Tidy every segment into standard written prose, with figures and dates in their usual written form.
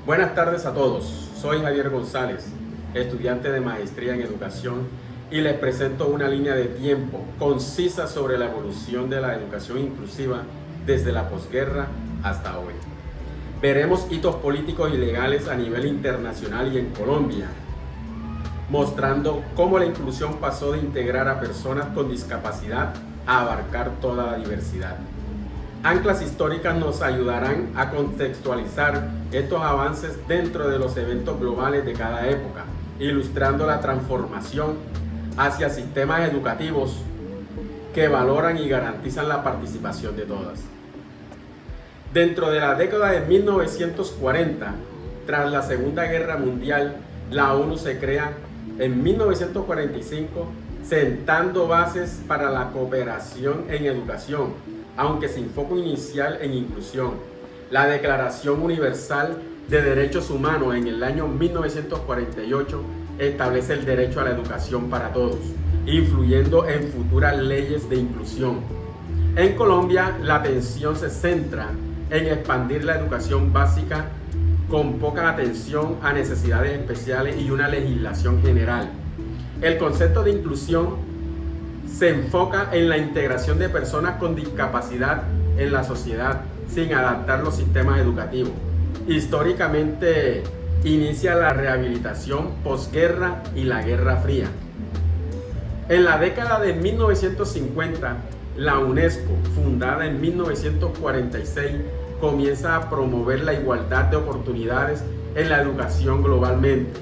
Buenas tardes a todos, soy Javier González, estudiante de Maestría en Educación, y les presento una línea de tiempo concisa sobre la evolución de la educación inclusiva desde la posguerra hasta hoy. Veremos hitos políticos y legales a nivel internacional y en Colombia, mostrando cómo la inclusión pasó de integrar a personas con discapacidad a abarcar toda la diversidad. Anclas históricas nos ayudarán a contextualizar estos avances dentro de los eventos globales de cada época, ilustrando la transformación hacia sistemas educativos que valoran y garantizan la participación de todas. Dentro de la década de 1940, tras la Segunda Guerra Mundial, la ONU se crea en 1945, sentando bases para la cooperación en educación, aunque sin foco inicial en inclusión. La Declaración Universal de Derechos Humanos en el año 1948 establece el derecho a la educación para todos, influyendo en futuras leyes de inclusión. En Colombia, la atención se centra en expandir la educación básica con poca atención a necesidades especiales y una legislación general. El concepto de inclusión se enfoca en la integración de personas con discapacidad en la sociedad sin adaptar los sistemas educativos. Históricamente inicia la rehabilitación posguerra y la Guerra Fría. En la década de 1950, la UNESCO, fundada en 1946, comienza a promover la igualdad de oportunidades en la educación globalmente.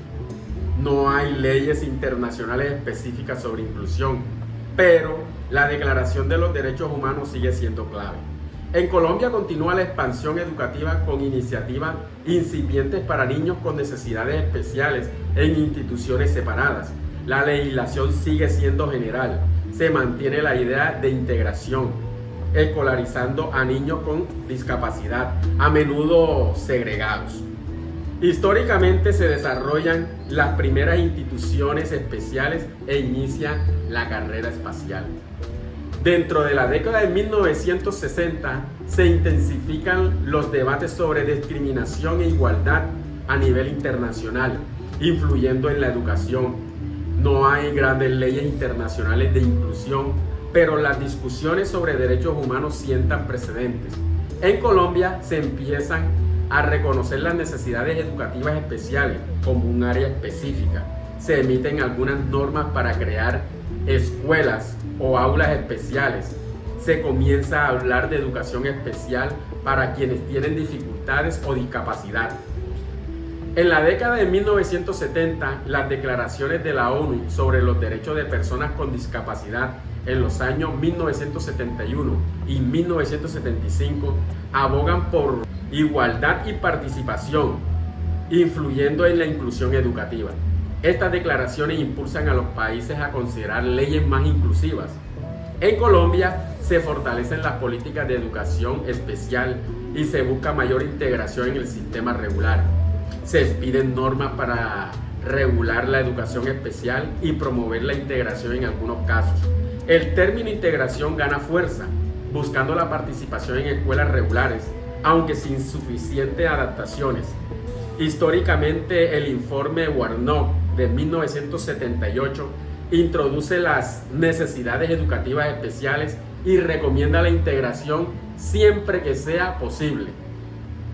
No hay leyes internacionales específicas sobre inclusión, pero la Declaración de los Derechos Humanos sigue siendo clave. En Colombia continúa la expansión educativa con iniciativas incipientes para niños con necesidades especiales en instituciones separadas. La legislación sigue siendo general. Se mantiene la idea de integración, escolarizando a niños con discapacidad, a menudo segregados. Históricamente se desarrollan las primeras instituciones especiales e inicia la carrera espacial. Dentro de la década de 1960 se intensifican los debates sobre discriminación e igualdad a nivel internacional, influyendo en la educación. No hay grandes leyes internacionales de inclusión, pero las discusiones sobre derechos humanos sientan precedentes. En Colombia se empiezan a reconocer las necesidades educativas especiales como un área específica. Se emiten algunas normas para crear escuelas o aulas especiales. Se comienza a hablar de educación especial para quienes tienen dificultades o discapacidad. En la década de 1970, las declaraciones de la ONU sobre los derechos de personas con discapacidad en los años 1971 y 1975 abogan por igualdad y participación, influyendo en la inclusión educativa. Estas declaraciones impulsan a los países a considerar leyes más inclusivas. En Colombia se fortalecen las políticas de educación especial y se busca mayor integración en el sistema regular. Se expiden normas para regular la educación especial y promover la integración en algunos casos. El término integración gana fuerza, buscando la participación en escuelas regulares, aunque sin suficientes adaptaciones. Históricamente, el informe Warnock de 1978 introduce las necesidades educativas especiales y recomienda la integración siempre que sea posible.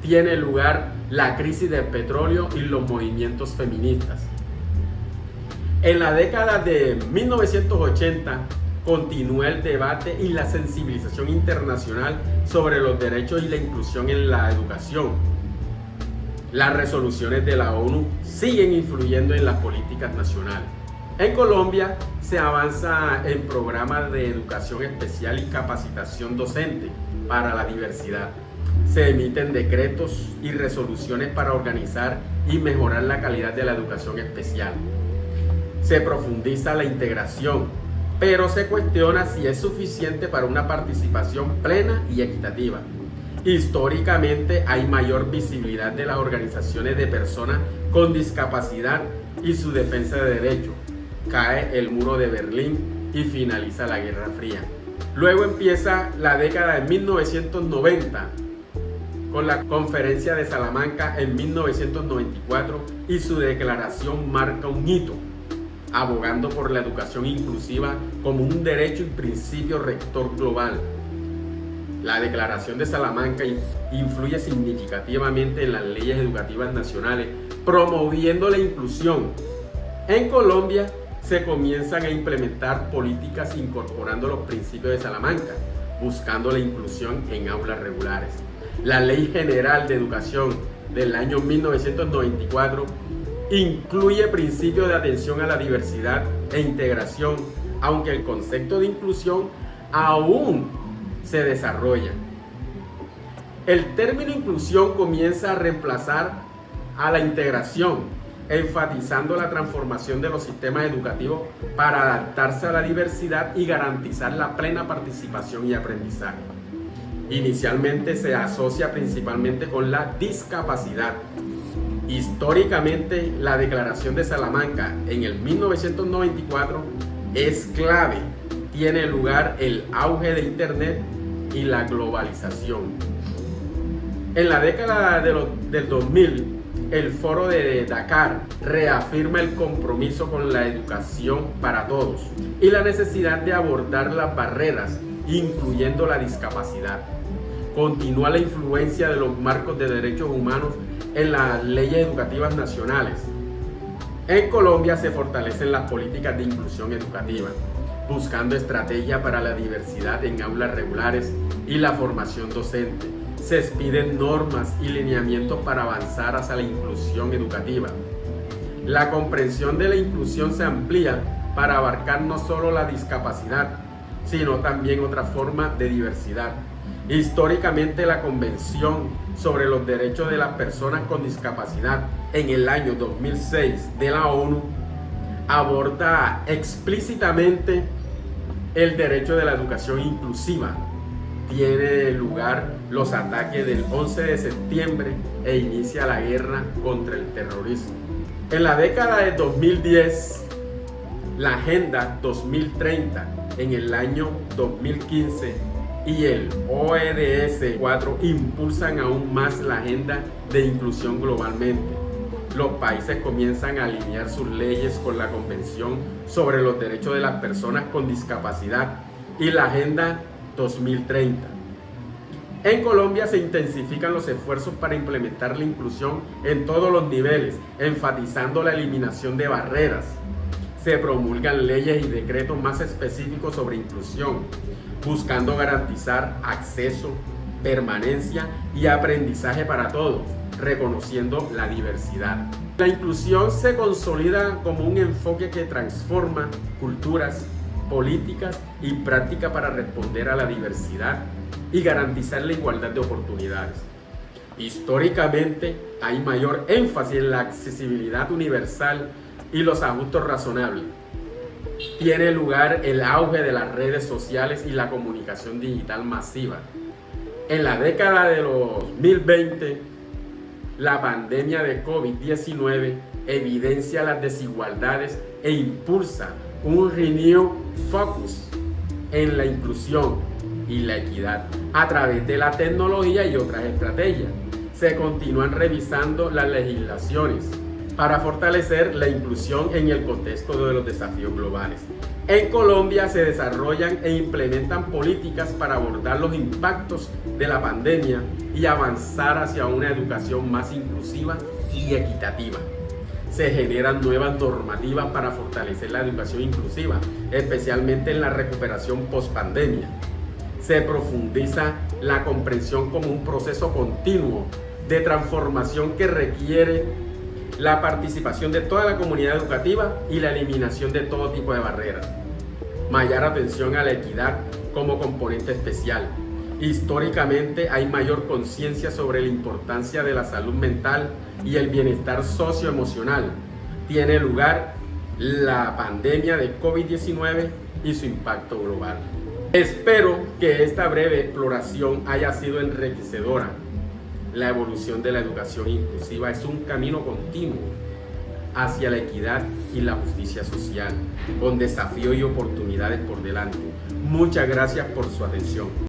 Tiene lugar la crisis del petróleo y los movimientos feministas. En la década de 1980 continúa el debate y la sensibilización internacional sobre los derechos y la inclusión en la educación. Las resoluciones de la ONU siguen influyendo en las políticas nacionales. En Colombia se avanza en programas de educación especial y capacitación docente para la diversidad. Se emiten decretos y resoluciones para organizar y mejorar la calidad de la educación especial. Se profundiza la integración, pero se cuestiona si es suficiente para una participación plena y equitativa. Históricamente hay mayor visibilidad de las organizaciones de personas con discapacidad y su defensa de derechos. Cae el muro de Berlín y finaliza la Guerra Fría. Luego empieza la década de 1990 con la Conferencia de Salamanca en 1994 y su declaración marca un hito, abogando por la educación inclusiva como un derecho y principio rector global. La Declaración de Salamanca influye significativamente en las leyes educativas nacionales, promoviendo la inclusión. En Colombia se comienzan a implementar políticas incorporando los principios de Salamanca, buscando la inclusión en aulas regulares. La Ley General de Educación del año 1994 incluye principios de atención a la diversidad e integración, aunque el concepto de inclusión aún se desarrolla. El término inclusión comienza a reemplazar a la integración, enfatizando la transformación de los sistemas educativos para adaptarse a la diversidad y garantizar la plena participación y aprendizaje. Inicialmente se asocia principalmente con la discapacidad. Históricamente, la Declaración de Salamanca en el 1994 es clave. Tiene lugar el auge de Internet y la globalización. En la década del 2000, el Foro de Dakar reafirma el compromiso con la educación para todos y la necesidad de abordar las barreras, incluyendo la discapacidad. Continúa la influencia de los marcos de derechos humanos en las leyes educativas nacionales. En Colombia se fortalecen las políticas de inclusión educativa, buscando estrategias para la diversidad en aulas regulares y la formación docente. Se expiden normas y lineamientos para avanzar hacia la inclusión educativa. La comprensión de la inclusión se amplía para abarcar no solo la discapacidad, sino también otras formas de diversidad. Históricamente, la Convención sobre los Derechos de las Personas con Discapacidad en el año 2006 de la ONU aborda explícitamente el derecho de la educación inclusiva. Tiene lugar los ataques del 11 de septiembre e inicia la guerra contra el terrorismo. En la década de 2010, la Agenda 2030 en el año 2015 y el ODS 4 impulsan aún más la agenda de inclusión globalmente. Los países comienzan a alinear sus leyes con la Convención sobre los Derechos de las Personas con Discapacidad y la Agenda 2030. En Colombia se intensifican los esfuerzos para implementar la inclusión en todos los niveles, enfatizando la eliminación de barreras. Se promulgan leyes y decretos más específicos sobre inclusión, buscando garantizar acceso, permanencia y aprendizaje para todos, reconociendo la diversidad. La inclusión se consolida como un enfoque que transforma culturas, políticas y prácticas para responder a la diversidad y garantizar la igualdad de oportunidades. Históricamente hay mayor énfasis en la accesibilidad universal y los ajustes razonables. Tiene lugar el auge de las redes sociales y la comunicación digital masiva. En la década de los 2020, la pandemia de COVID-19 evidencia las desigualdades e impulsa un renewed focus en la inclusión y la equidad a través de la tecnología y otras estrategias. Se continúan revisando las legislaciones para fortalecer la inclusión en el contexto de los desafíos globales. En Colombia se desarrollan e implementan políticas para abordar los impactos de la pandemia y avanzar hacia una educación más inclusiva y equitativa. Se generan nuevas normativas para fortalecer la educación inclusiva, especialmente en la recuperación post-pandemia. Se profundiza la comprensión como un proceso continuo de transformación que requiere la participación de toda la comunidad educativa y la eliminación de todo tipo de barreras. Mayor atención a la equidad como componente especial. Históricamente hay mayor conciencia sobre la importancia de la salud mental y el bienestar socioemocional. Tiene lugar la pandemia de COVID-19 y su impacto global. Espero que esta breve exploración haya sido enriquecedora. La evolución de la educación inclusiva es un camino continuo hacia la equidad y la justicia social, con desafíos y oportunidades por delante. Muchas gracias por su atención.